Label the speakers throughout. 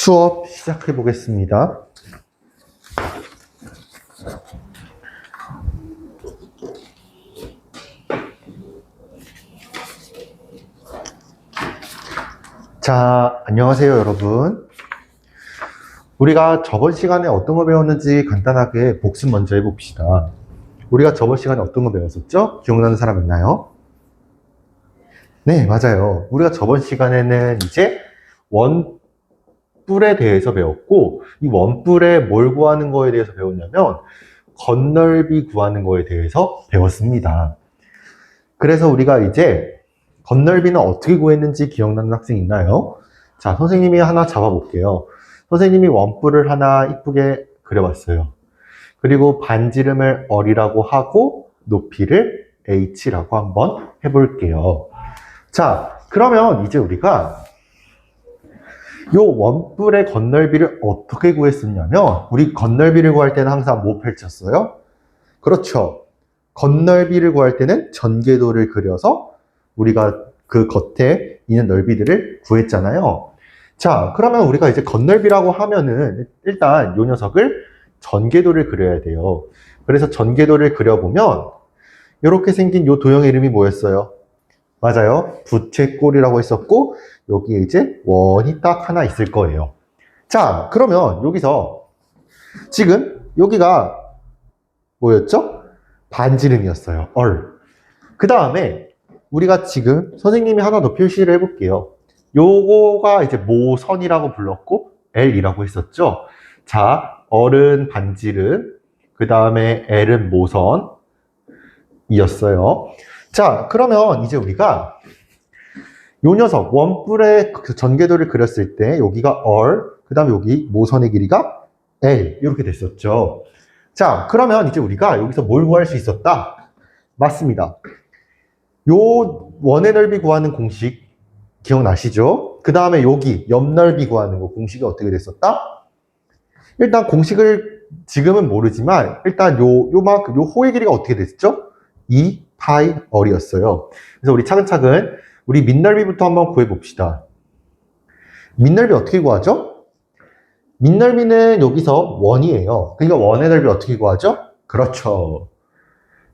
Speaker 1: 수업 시작해 보겠습니다. 자, 안녕하세요, 여러분. 우리가 저번 시간에 어떤 거 배웠는지 간단하게 복습 먼저 해봅시다. 우리가 저번 시간에 어떤 거 배웠었죠? 기억나는 사람 있나요? 네, 맞아요. 우리가 저번 시간에는 이제 원뿔에 대해서 배웠고, 이 원뿔에 뭘 구하는 거에 대해서 배웠냐면, 겉넓이 구하는 거에 대해서 배웠습니다. 그래서 우리가 이제 겉넓이는 어떻게 구했는지 기억나는 학생 있나요? 자, 선생님이 하나 잡아볼게요. 선생님이 원뿔을 하나 이쁘게 그려봤어요. 그리고 반지름을 R이라고 하고 높이를 H라고 한번 해볼게요. 자, 그러면 이제 우리가 요 원뿔의 겉넓이를 어떻게 구했었냐면, 우리 겉넓이를 구할 때는 항상 뭐 펼쳤어요? 그렇죠. 겉넓이를 구할 때는 전개도를 그려서 우리가 그 겉에 있는 넓이들을 구했잖아요. 자, 그러면 우리가 이제 겉넓이라고 하면은 일단 요 녀석을 전개도를 그려야 돼요. 그래서 전개도를 그려보면 이렇게 생긴 요 도형의 이름이 뭐였어요? 맞아요. 부채꼴이라고 했었고 여기에 이제 원이 딱 하나 있을 거예요. 자, 그러면 여기서 지금 여기가 뭐였죠? 반지름이었어요. 그 다음에 우리가 지금 선생님이 하나 더 표시를 해볼게요. 요거가 이제 모선이라고 불렀고 L이라고 했었죠. 자, R은 반지름, 그 다음에 L은 모선이었어요. 자, 그러면 이제 우리가 요 녀석 원뿔의 그 전개도를 그렸을 때 여기가 R, 그 다음에 여기 모선의 길이가 L 이렇게 됐었죠. 자, 그러면 이제 우리가 여기서 뭘 구할 수 있었다? 맞습니다. 요 원의 넓이 구하는 공식 기억나시죠? 그 다음에 여기 옆 넓이 구하는 거 공식이 어떻게 됐었다? 일단 공식을 지금은 모르지만 일단 요 호의 길이가 어떻게 됐죠? 2파이 R이었어요. 그래서 우리 차근차근 우리 밑넓이부터 한번 구해봅시다. 밑넓이 어떻게 구하죠? 밑넓이는 여기서 원이에요. 그러니까 원의 넓이 어떻게 구하죠? 그렇죠.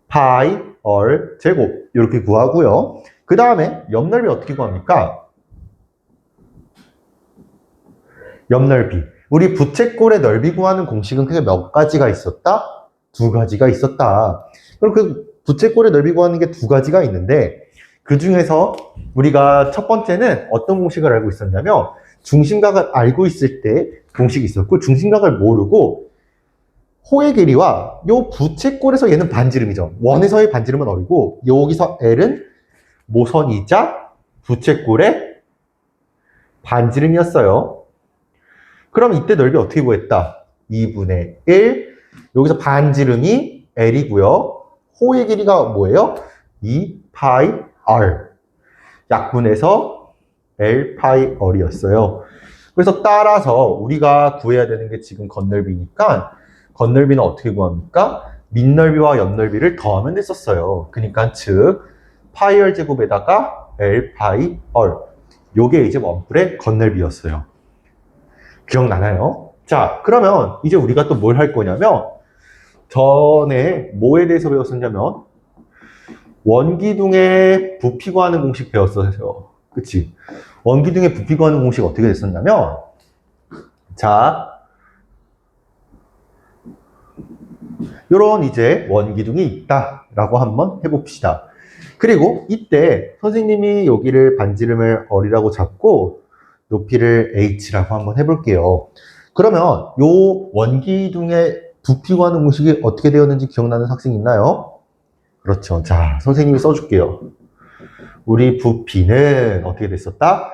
Speaker 1: 파이 R 제곱 이렇게 구하고요. 그 다음에 옆넓이 어떻게 구합니까? 옆넓이. 우리 부채꼴의 넓이 구하는 공식은 크게 몇 가지가 있었다? 두 가지가 있었다. 그럼 그 부채꼴의 넓이 구하는 게 두 가지가 있는데 그 중에서 우리가 첫 번째는 어떤 공식을 알고 있었냐면 중심각을 알고 있을 때 공식이 있었고 중심각을 모르고 호의 길이와 요 부채꼴에서 얘는 반지름이죠. 원에서의 반지름은 R이고 여기서 L은 모선이자 부채꼴의 반지름이었어요. 그럼 이때 넓이 어떻게 구했다? 2분의 1. 여기서 반지름이 L이고요. 호의 길이가 뭐예요? 2파이 R. 약분해서 L 파이 R이었어요. 그래서 따라서 우리가 구해야 되는 게 지금 겉넓이니까 겉넓이는 어떻게 구합니까? 밑넓이와 옆넓이를 더하면 됐었어요. 그러니까 즉 파이 R 제곱에다가 L 파이 R. 요게 이제 원뿔의 겉넓이였어요. 기억나나요? 자, 그러면 이제 우리가 또 뭘 할 거냐면 전에 뭐에 대해서 배웠었냐면 원기둥의 부피 구하는 공식 배웠었어요. 그치? 원기둥의 부피 구하는 공식 어떻게 됐었냐면 자, 요런 이제 원기둥이 있다라고 한번 해봅시다. 그리고 이때 선생님이 여기를 반지름을 R이라고 잡고 높이를 H라고 한번 해볼게요. 그러면 요 원기둥의 부피 구하는 공식이 어떻게 되었는지 기억나는 학생 있나요? 그렇죠. 자, 선생님이 써줄게요. 우리 부피는 어떻게 됐었다?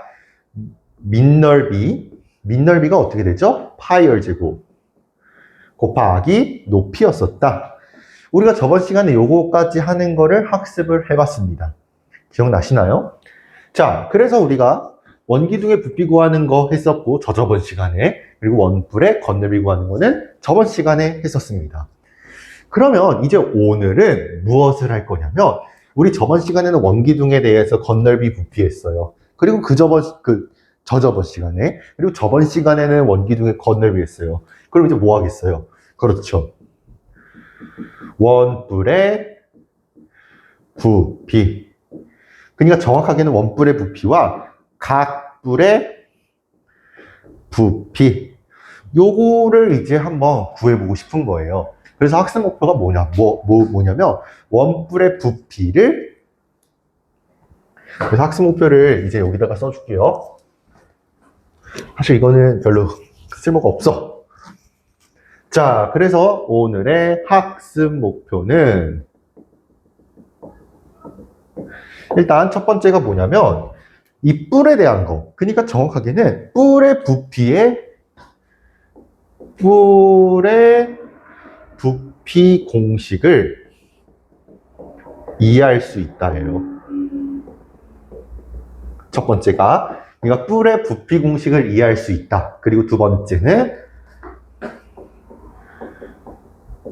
Speaker 1: 밑넓이가 어떻게 되죠? 파이 R 제곱 곱하기 높이였었다. 우리가 저번 시간에 요거까지 하는 거를 학습을 해봤습니다. 기억나시나요? 자, 그래서 우리가 원기둥의 부피 구하는 거 했었고 저번 시간에 그리고 원뿔의 겉넓이 구하는 거는 저번 시간에 했었습니다. 그러면 이제 오늘은 무엇을 할 거냐면 우리 저번 시간에는 원기둥에 대해서 겉넓이 부피했어요. 그리고 저저번 시간에. 그리고 저번 시간에는 원기둥의 건널비 했어요. 그럼 이제 뭐 하겠어요? 그렇죠. 원뿔의 부피. 그러니까 정확하게는 원뿔의 부피와 각뿔의 부피. 요거를 이제 한번 구해보고 싶은 거예요. 그래서 학습 목표가 뭐냐면 원뿔의 부피를, 그래서 학습 목표를 이제 여기다가 써줄게요. 사실 이거는 별로 쓸모가 없어. 자, 그래서 오늘의 학습 목표는 일단 첫 번째가 뭐냐면 이 뿔에 대한 거. 그러니까 정확하게는 뿔의 부피 공식을 이해할 수 있다예요. 첫 번째가 그러니까 뿔의 부피 공식을 이해할 수 있다. 그리고 두 번째는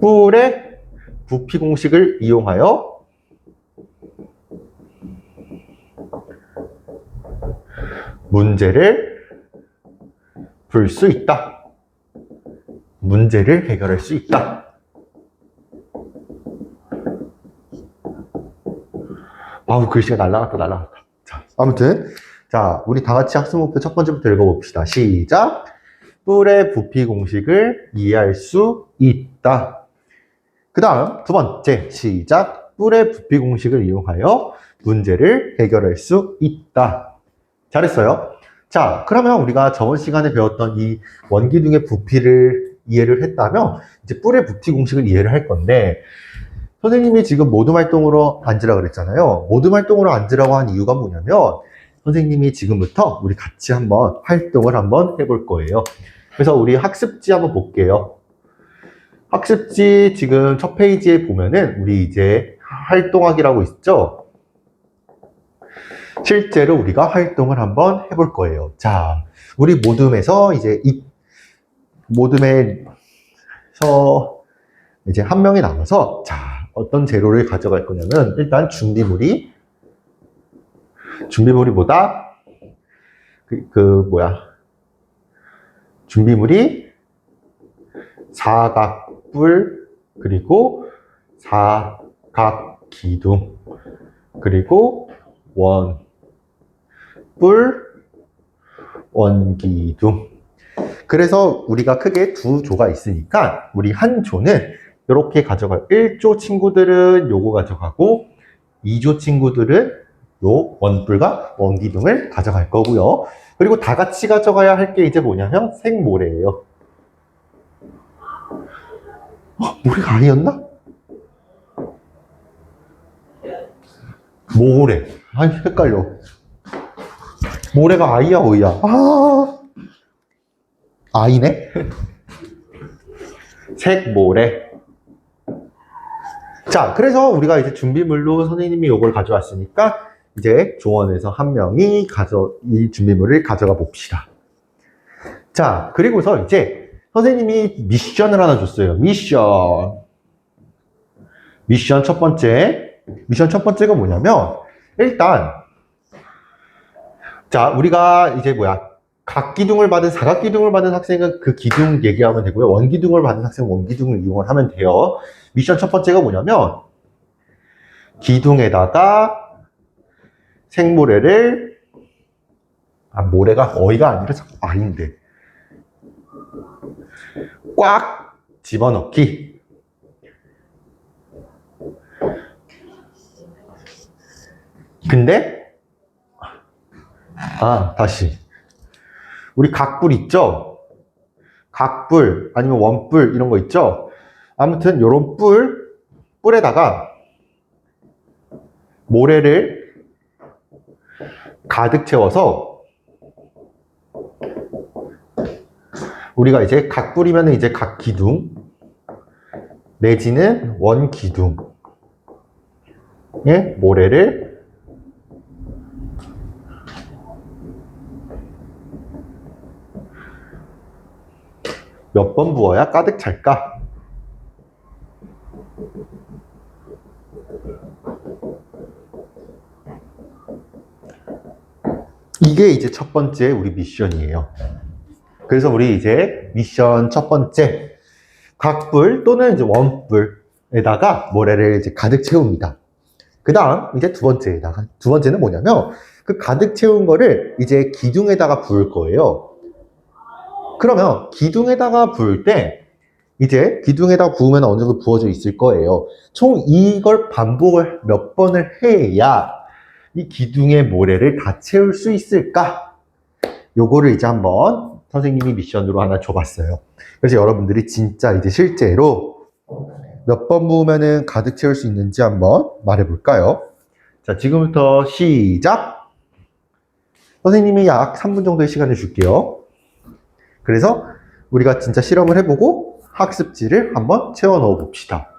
Speaker 1: 뿔의 부피 공식을 이용하여 문제를 풀 수 있다. 문제를 해결할 수 있다. 아우, 글씨가 날라갔다. 자, 아무튼, 자, 우리 다 같이 학습 목표 첫 번째부터 읽어봅시다. 시작. 뿔의 부피 공식을 이해할 수 있다. 그 다음, 두 번째, 시작. 뿔의 부피 공식을 이용하여 문제를 해결할 수 있다. 잘했어요. 자, 그러면 우리가 저번 시간에 배웠던 이 원기둥의 부피를 이해를 했다면, 이제 뿔의 부피 공식을 이해를 할 건데, 선생님이 지금 모둠 활동으로 앉으라 그랬잖아요. 모둠 활동으로 앉으라고 한 이유가 뭐냐면 선생님이 지금부터 우리 같이 한번 활동을 한번 해볼 거예요. 그래서 우리 학습지 한번 볼게요. 학습지 지금 첫 페이지에 보면은 우리 이제 활동하기라고 있죠. 실제로 우리가 활동을 한번 해볼 거예요. 자, 우리 모둠에서 이제 모둠에서 이제 한 명이 남아서 자, 어떤 재료를 가져갈 거냐면 일단 준비물이 뭐다? 준비물이 사각뿔 그리고 사각기둥 그리고 원뿔 원기둥. 그래서 우리가 크게 두 조가 있으니까 우리 한 조는 이렇게 가져갈 1조 친구들은 요거 가져가고 2조 친구들은 요 원뿔과 원기둥을 가져갈 거고요. 그리고 다 같이 가져가야 할 게 이제 뭐냐면 생모래예요. 모래가 아니었나? 모래. 아니, 헷갈려. 모래가 아이야, 어이야? 아이네? 색모래. 자, 그래서 우리가 이제 준비물로 선생님이 이걸 가져왔으니까 이제 조원에서 한 명이 이 준비물을 가져가 봅시다. 자, 그리고서 이제 선생님이 미션을 하나 줬어요. 미션 첫 번째. 미션 첫 번째가 뭐냐면 일단 자, 우리가 이제 각기둥을 받은 사각기둥을 받은 학생은 그 기둥 얘기하면 되고요. 원기둥을 받은 학생은 원기둥을 이용을 하면 돼요. 미션 첫 번째가 뭐냐면 기둥에다가 생모래를 모래가 어이가 아니라 아인데 꽉 집어넣기. 근데 다시 우리 각뿔 있죠? 각뿔 아니면 원뿔 이런 거 있죠? 아무튼 요런 뿔에다가 모래를 가득 채워서 우리가 이제 각뿔이면 이제 각기둥 내지는 원기둥에 모래를 몇 번 부어야 가득 찰까? 이게 이게 이제 첫 번째 우리 미션이에요. 그래서 우리 이제 미션 첫 번째, 각불 또는 이제 원불에다가 모래를 이제 가득 채웁니다. 그 다음 이제 두 번째는 뭐냐면 그 가득 채운 거를 이제 기둥에다가 부을 거예요. 그러면 기둥에다가 부을 때 이제 기둥에다가 부으면 어느 정도 부어져 있을 거예요. 총 이걸 반복을 몇 번을 해야 이 기둥의 모래를 다 채울 수 있을까? 요거를 이제 한번 선생님이 미션으로 하나 줘봤어요. 그래서 여러분들이 진짜 이제 실제로 몇 번 부으면은 가득 채울 수 있는지 한번 말해볼까요? 자, 지금부터 시작! 선생님이 약 3분 정도의 시간을 줄게요. 그래서 우리가 진짜 실험을 해보고 학습지를 한번 채워 넣어 봅시다.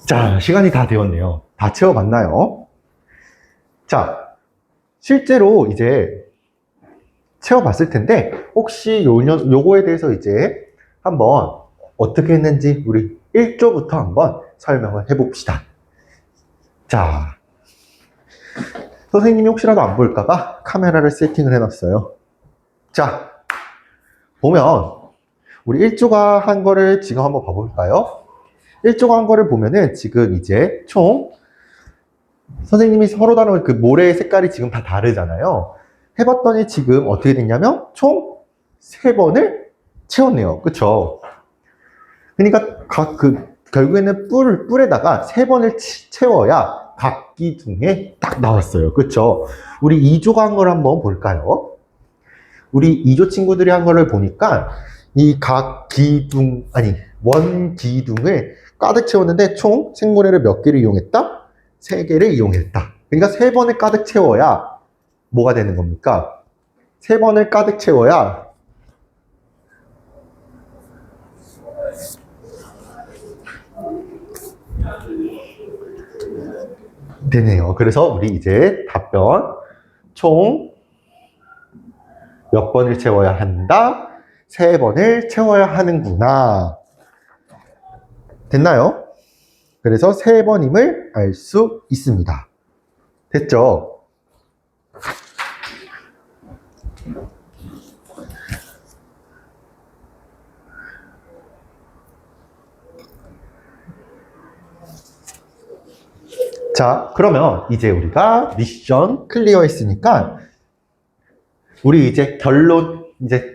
Speaker 1: 자, 시간이 다 되었네요. 다 채워봤나요? 자, 실제로 이제 채워봤을 텐데 혹시 요거에 대해서 이제 한번 어떻게 했는지 우리 1조부터 한번 설명을 해봅시다. 자, 선생님이 혹시라도 안 볼까봐 카메라를 세팅을 해놨어요. 자, 보면 우리 1조가 한 거를 지금 한번 봐볼까요? 1조가 한 거를 보면은 지금 이제 총 선생님이 서로 다른 그 모래의 색깔이 지금 다 다르잖아요. 해봤더니 지금 어떻게 됐냐면 총 3번을 채웠네요. 그쵸? 그러니까 결국에는 뿔에다가 3번을 채워야 각 기둥에 딱 나왔어요. 그쵸? 우리 2조가 한 걸 한번 볼까요? 우리 2조 친구들이 한 거를 보니까 이 원 기둥을 가득 채웠는데 총 생모래를 몇 개를 이용했다? 3개를 이용했다. 그러니까 3번을 가득 채워야 뭐가 되는 겁니까? 3번을 가득 채워야 되네요. 그래서 우리 이제 답변 총 몇 번을 채워야 한다? 3번을 채워야 하는구나. 됐나요? 그래서 3번임을 알 수 있습니다. 됐죠? 자, 그러면 이제 우리가 미션 클리어 했으니까 우리 이제 결론, 이제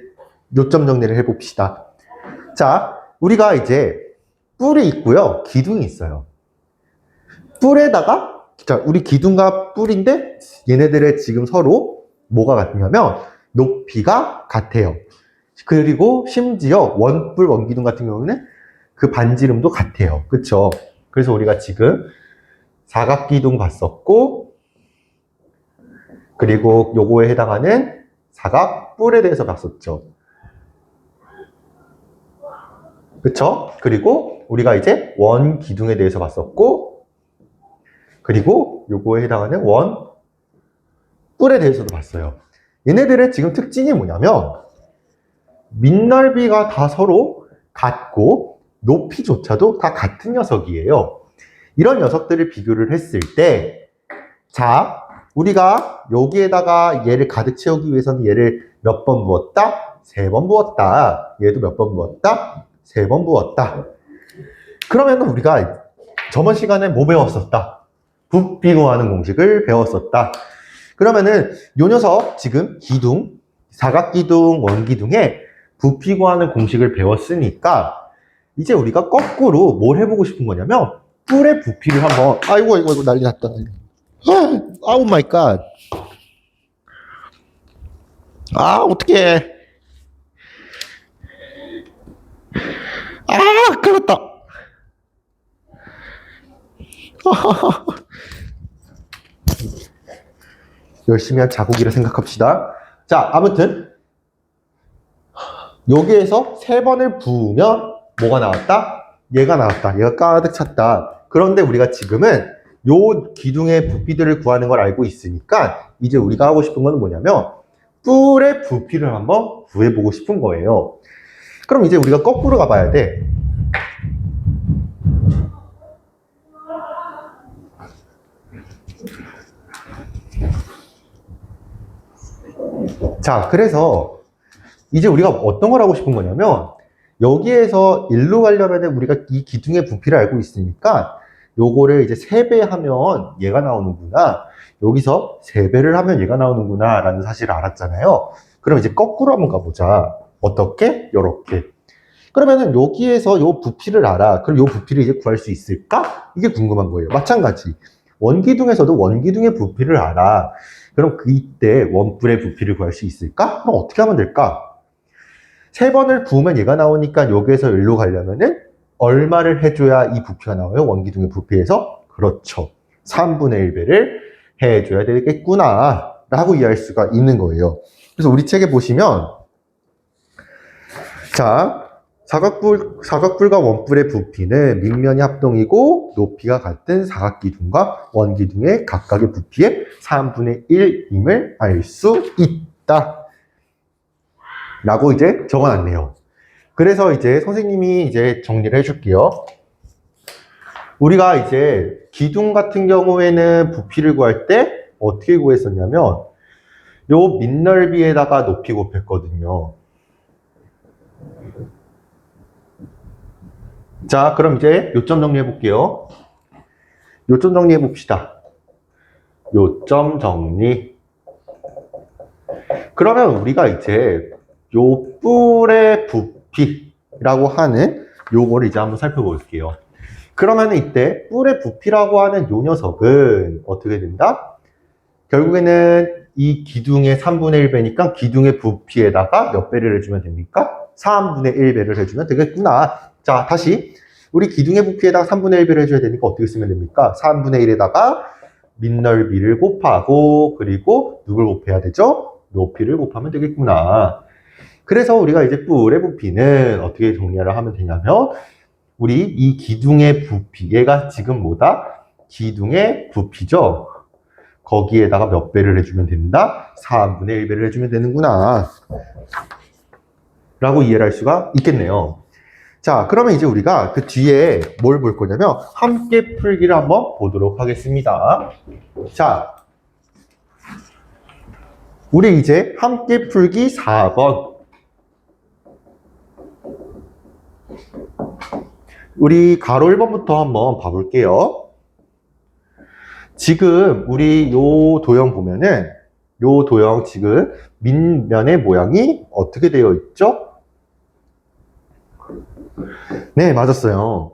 Speaker 1: 요점 정리를 해봅시다. 자, 우리가 이제 뿔이 있고요, 기둥이 있어요. 뿔에다가, 자, 우리 기둥과 뿔인데 얘네들의 지금 서로 뭐가 같냐면 높이가 같아요. 그리고 심지어 원뿔, 원기둥 같은 경우는 그 반지름도 같아요. 그쵸? 그래서 우리가 지금 사각기둥 봤었고, 그리고 요거에 해당하는 사각뿔에 대해서 봤었죠. 그쵸? 그리고 우리가 이제 원기둥에 대해서 봤었고, 그리고 요거에 해당하는 원뿔에 대해서도 봤어요. 얘네들의 지금 특징이 뭐냐면 밑넓이가 다 서로 같고 높이조차도 다 같은 녀석이에요. 이런 녀석들을 비교를 했을 때, 자, 우리가 여기에다가 얘를 가득 채우기 위해서는 얘를 몇 번 부었다? 3번 부었다. 얘도 몇 번 부었다? 3번 부었다. 그러면 우리가 저번 시간에 뭐 배웠었다? 부피 구하는 공식을 배웠었다. 그러면은 요 녀석 지금 기둥, 사각기둥, 원기둥에 부피 구하는 공식을 배웠으니까 이제 우리가 거꾸로 뭘 해보고 싶은 거냐면 뿔의 부피를 한번, 아이고 난리 났다. 아우 마이 갓. 아, 어떡해. 아, 큰일 났다. 열심히 한 자국이라 생각합시다. 자, 아무튼 여기에서 3번을 부으면 뭐가 나왔다? 얘가 나왔다. 얘가 가득 찼다. 그런데 우리가 지금은 요 기둥의 부피들을 구하는 걸 알고 있으니까 이제 우리가 하고 싶은 건 뭐냐면 뿔의 부피를 한번 구해보고 싶은 거예요. 그럼 이제 우리가 거꾸로 가봐야 돼. 자, 그래서 이제 우리가 어떤 걸 하고 싶은 거냐면 여기에서 1로 가려면 우리가 이 기둥의 부피를 알고 있으니까 요거를 이제 3배 하면 얘가 나오는구나. 여기서 3배를 하면 얘가 나오는구나 라는 사실을 알았잖아요. 그럼 이제 거꾸로 한번 가보자. 어떻게? 요렇게. 그러면은 여기에서 요 부피를 알아. 그럼 요 부피를 이제 구할 수 있을까? 이게 궁금한 거예요. 마찬가지. 원기둥에서도 원기둥의 부피를 알아. 그럼 이때 원뿔의 부피를 구할 수 있을까? 그럼 어떻게 하면 될까? 3번을 부으면 얘가 나오니까 여기에서 1로 가려면은 얼마를 해줘야 이 부피가 나와요? 원기둥의 부피에서? 그렇죠. 3분의 1배를 해줘야 되겠구나 라고 이해할 수가 있는 거예요. 그래서 우리 책에 보시면 자, 사각뿔과 원뿔의 부피는 밑면이 합동이고 높이가 같은 사각기둥과 원기둥의 각각의 부피의 3분의 1임을 알 수 있다 라고 이제 적어놨네요. 그래서 이제 선생님이 이제 정리를 해줄게요. 우리가 이제 기둥 같은 경우에는 부피를 구할 때 어떻게 구했었냐면 요 밑넓이에다가 높이 곱했거든요. 자, 그럼 이제 요점 정리해 볼게요. 요점 정리해 봅시다. 요점 정리. 그러면 우리가 이제 요 뿔의 부피라고 하는 요거를 이제 한번 살펴볼게요. 그러면 이때 뿔의 부피라고 하는 요 녀석은 어떻게 된다? 결국에는 이 기둥의 3분의 1배니까 기둥의 부피에다가 몇 배를 해주면 됩니까? 3분의 1배를 해주면 되겠구나. 자, 다시 우리 기둥의 부피에다가 3분의 1배를 해줘야 되니까 어떻게 쓰면 됩니까? 3분의 1에다가 밑넓이를 곱하고 그리고 누굴 곱해야 되죠? 높이를 곱하면 되겠구나. 그래서 우리가 이제 뿔의 부피는 어떻게 정리를 하면 되냐면 우리 이 기둥의 부피, 얘가 지금 뭐다? 기둥의 부피죠? 거기에다가 몇 배를 해주면 된다? 3분의 1배를 해주면 되는구나 라고 이해를 할 수가 있겠네요. 자, 그러면 이제 우리가 그 뒤에 뭘 볼 거냐면 함께 풀기를 한번 보도록 하겠습니다. 자, 우리 이제 함께 풀기 4번. 우리 가로 1번부터 한번 봐볼게요. 지금 우리 요 도형 보면은 요 도형 지금 밑면의 모양이 어떻게 되어 있죠? 네, 맞았어요.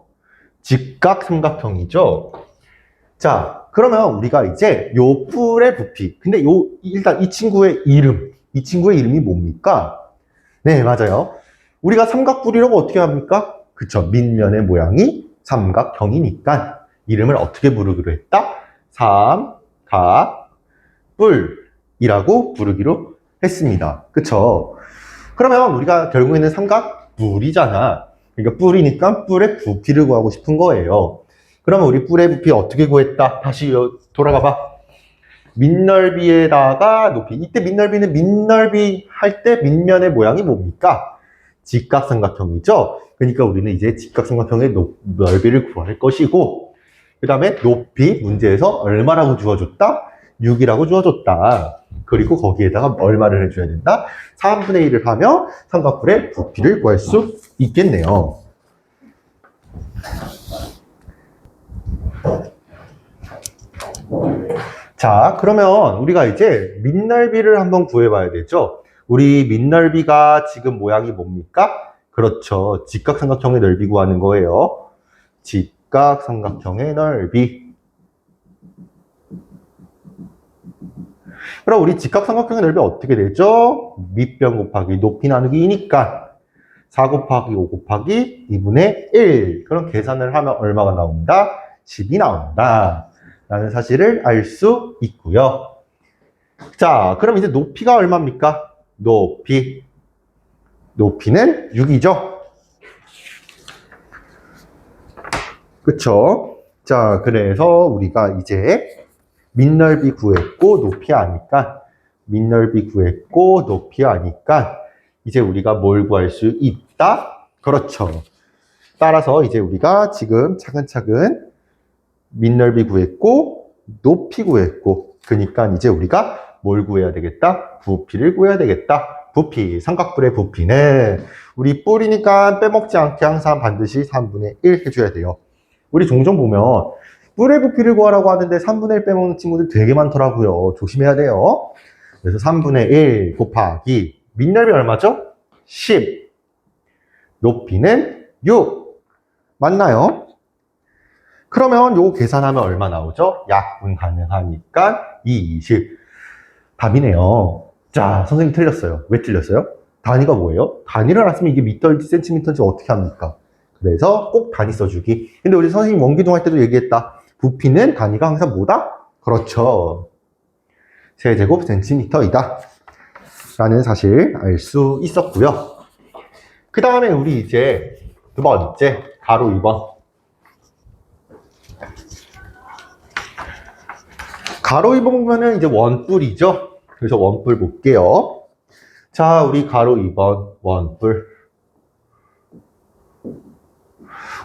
Speaker 1: 직각삼각형이죠. 자, 그러면 우리가 이제 요 뿔의 부피. 근데 일단 이 친구의 이름이 뭡니까? 네, 맞아요. 우리가 삼각뿔이라고 어떻게 합니까? 그쵸. 밑면의 모양이 삼각형이니까 이름을 어떻게 부르기로 했다? 삼각뿔이라고 부르기로 했습니다. 그쵸. 그러면 우리가 결국에는 삼각뿔이잖아. 그러니까 뿔이니까 뿔의 부피를 구하고 싶은 거예요. 그러면 우리 뿔의 부피 어떻게 구했다? 다시 돌아가 봐. 밑넓이에다가 높이. 이때 밑넓이는 밑넓이 할 때 밑면의 모양이 뭡니까? 직각삼각형이죠. 그러니까 우리는 이제 직각삼각형의 넓이를 구할 것이고 그 다음에 높이 문제에서 얼마라고 주어줬다? 6이라고 주어줬다. 그리고 거기에다가 얼마를 해줘야 된다? 3분의 1을 하면 삼각뿔의 부피를 구할 수 있겠네요. 자, 그러면 우리가 이제 밑넓이를 한번 구해봐야 되죠. 우리 밑넓이가 지금 모양이 뭡니까? 그렇죠. 직각삼각형의 넓이 구하는 거예요. 직각삼각형의 넓이. 그럼 우리 직각삼각형의 넓이 어떻게 되죠? 밑변 곱하기 높이 나누기 2니까 4 곱하기 5 곱하기 2분의 1. 그럼 계산을 하면 얼마가 나온다? 10이 나온다. 라는 사실을 알 수 있고요. 자, 그럼 이제 높이가 얼마입니까? 높이는 6이죠? 그쵸? 자, 그래서 우리가 이제 밑넓이 구했고 높이 아니까 이제 우리가 뭘 구할 수 있다? 그렇죠. 따라서 이제 우리가 지금 차근차근 밑넓이 구했고 높이 구했고 그러니까 이제 우리가 뭘 구해야 되겠다? 부피를 구해야 되겠다. 부피, 삼각뿔의 부피는 우리 뿔이니까 빼먹지 않게 항상 반드시 3분의 1 해줘야 돼요. 우리 종종 보면 뿔의 부피를 구하라고 하는데 3분의 1 빼먹는 친구들 되게 많더라고요. 조심해야 돼요. 그래서 3분의 1 곱하기 밑넓이 얼마죠? 10. 높이는 6. 맞나요? 그러면 요거 계산하면 얼마 나오죠? 약분 가능하니까 20. 답이네요. 자, 선생님 틀렸어요. 왜 틀렸어요? 단위가 뭐예요? 단위를 알았으면 이게 미터인지 센티미터인지 어떻게 합니까? 그래서 꼭 단위 써주기. 근데 우리 선생님 원기둥 할 때도 얘기했다. 부피는 단위가 항상 뭐다? 그렇죠. 세제곱 센티미터이다. 라는 사실 알 수 있었고요. 그 다음에 우리 이제 두 번째 가로 2번. 가로 2번 보면은 이제 원뿔이죠. 그래서 원뿔 볼게요. 자, 우리 가로 2번 원뿔.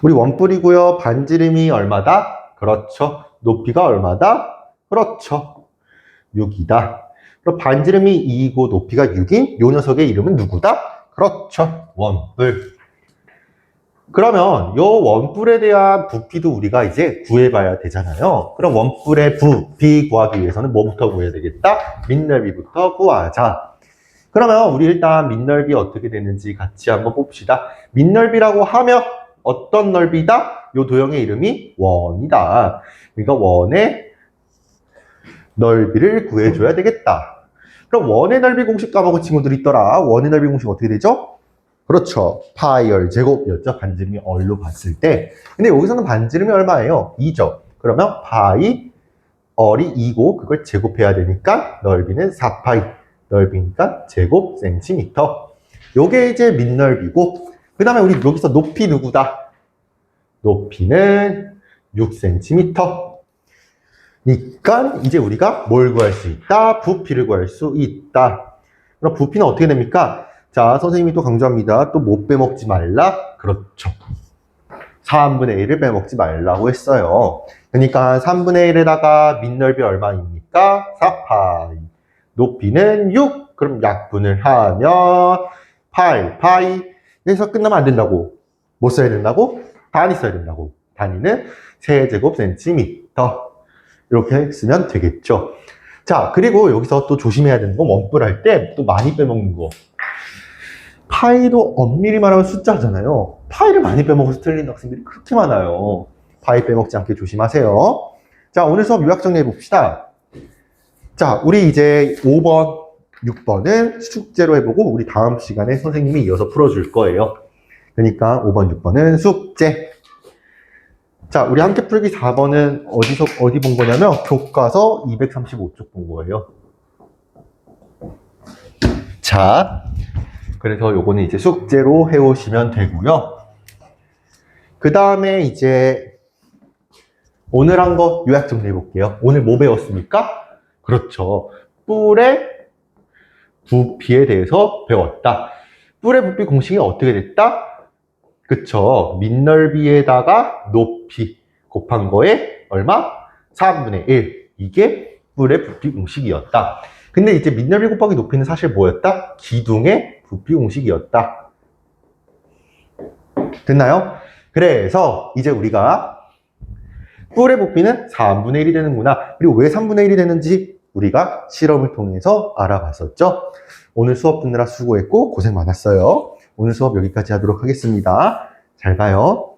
Speaker 1: 우리 원뿔이고요. 반지름이 얼마다? 그렇죠. 높이가 얼마다? 그렇죠. 6이다. 그럼 반지름이 2이고 높이가 6인 요 녀석의 이름은 누구다? 그렇죠. 원뿔. 그러면 요 원뿔에 대한 부피도 우리가 이제 구해봐야 되잖아요. 그럼 원뿔의 부피 구하기 위해서는 뭐부터 구해야 되겠다? 밑넓이부터 구하자. 그러면 우리 일단 밑넓이 어떻게 되는지 같이 한번 봅시다. 밑넓이라고 하면 어떤 넓이다? 요 도형의 이름이 원이다. 그러니까 원의 넓이를 구해줘야 되겠다. 그럼 원의 넓이 공식 까먹은 친구들이 있더라. 원의 넓이 공식 어떻게 되죠? 그렇죠. 파이 열 제곱이었죠. 반지름이 얼로 봤을 때. 근데 여기서는 반지름이 얼마예요? 2죠. 그러면 파이 얼이 2고 그걸 제곱해야 되니까 넓이는 4파이. 넓이니까 제곱 센티미터. 요게 이제 밑넓이고 그 다음에 우리 여기서 높이 누구다? 높이는 6cm. 니까 이제 우리가 뭘 구할 수 있다? 부피를 구할 수 있다. 그럼 부피는 어떻게 됩니까? 자, 선생님이 또 강조합니다. 또 못 빼먹지 말라? 그렇죠. 3분의 1을 빼먹지 말라고 했어요. 그러니까 3분의 1에다가 밑넓이 얼마입니까? 4파이. 높이는 6. 그럼 약분을 하면 8, 파이. 여기서 끝나면 안 된다고. 뭐 써야 된다고? 단위 써야 된다고. 단위는 세제곱 센티미터. 이렇게 쓰면 되겠죠. 자, 그리고 여기서 또 조심해야 되는 건 원뿔 할 때 또 많이 빼먹는 거. 파이도 엄밀히 말하면 숫자잖아요. 파이를 많이 빼먹어서 틀린 학생들이 그렇게 많아요. 파이 빼먹지 않게 조심하세요. 자, 오늘 수업 요약 정리해 봅시다. 자, 우리 이제 5번, 6번은 숙제로 해보고 우리 다음 시간에 선생님이 이어서 풀어줄 거예요. 그러니까 5번, 6번은 숙제. 자, 우리 함께 풀기 4번은 어디 본 거냐면 교과서 235쪽 본 거예요. 자, 그래서 요거는 이제 숙제로 해오시면 되고요. 그 다음에 이제 오늘 한 거 요약 좀 해볼게요. 오늘 뭐 배웠습니까? 그렇죠. 뿔의 부피에 대해서 배웠다. 뿔의 부피 공식이 어떻게 됐다? 그쵸. 밑넓이에다가 높이 곱한 거에 얼마? 4분의 1. 이게 뿔의 부피 공식이었다. 근데 이제 밑넓이 곱하기 높이는 사실 뭐였다? 기둥의 부피 공식이었다. 됐나요? 그래서 이제 우리가 뿔의 부피는 3분의 1이 되는구나. 그리고 왜 3분의 1이 되는지 우리가 실험을 통해서 알아봤었죠. 오늘 수업 듣느라 수고했고 고생 많았어요. 오늘 수업 여기까지 하도록 하겠습니다. 잘 봐요.